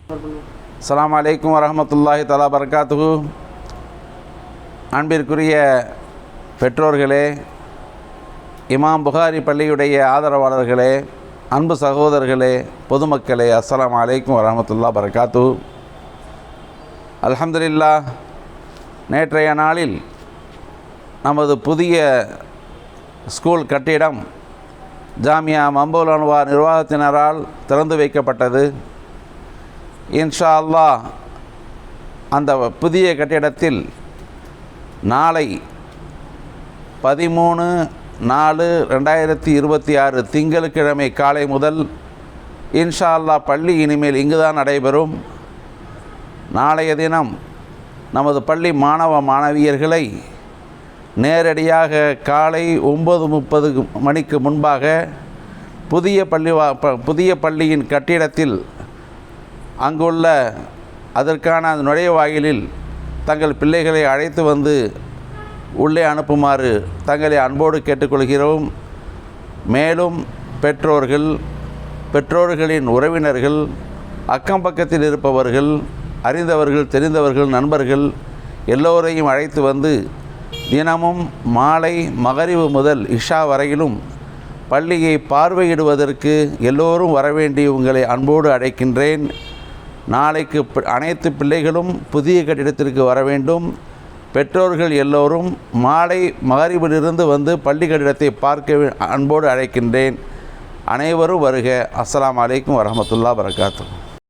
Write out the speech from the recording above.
அஸ்ஸலாமு அலைக்கும் வரஹ்மத்துல்லாஹி தஆலா பரக்காத்துஹு. அன்பிற்குரிய பெற்றோர்களே, இமாம் புகாரி பள்ளியுடைய ஆதரவாளர்களே, அன்பு சகோதரர்களே, பொதுமக்களே, அஸ்ஸலாமு அலைக்கும் வரஹ்மத்துல்லாஹி பரக்காத்துஹு. அல்ஹம்துலில்லாஹ், நேற்றைய நாளில் நமது புதிய ஸ்கூல் கட்டிடம் ஜாமியா மம்பூல் அன்வார் நிர்வாகத்தினரால் திறந்து வைக்கப்பட்டது. இன்ஷா அல்லாஹ் அந்த புதிய கட்டிடத்தில் நாளை 13/4/2026 திங்கட்கிழமை காலை முதல் இன்ஷா அல்லாஹ் பள்ளி இனிமேல் இங்குதான் நடைபெறும். நாளைய தினம் நமது பள்ளி மாணவ மாணவியர்களை நேரடியாக காலை 9:30 மணிக்கு முன்பாக புதிய பள்ளியின் கட்டிடத்தில் அங்குள்ள அதற்கான நுழைவாயிலில் தங்கள் பிள்ளைகளை அழைத்து வந்து உள்ளே அனுப்புமாறு தங்களை அன்போடு கேட்டுக்கொள்கிறோம். மேலும் பெற்றோர்களின் உறவினர்கள், அக்கம் பக்கத்தில் இருப்பவர்கள், அறிந்தவர்கள், தெரிந்தவர்கள், நண்பர்கள் எல்லோரையும் அழைத்து வந்து தினமும் மாலை மகரிபு முதல் இஷா வரையிலும் பள்ளியை பார்வையிடுவதற்கு எல்லோரும் வரவேண்டி உங்களை அன்போடு அழைக்கின்றேன். நாளைக்கு அனைத்து பிள்ளைகளும் புதிய கட்டிடத்திற்கு வர வேண்டும். பெற்றோர்கள் எல்லோரும் மாலை மகரிபிலிருந்து வந்து பள்ளி கட்டிடத்தை பார்க்க அன்போடு அழைக்கின்றேன். அனைவரும் வருக. அஸ்ஸலாமு அலைக்கும் வரஹ்மத்துல்லாஹி வபரகாத்துஹு.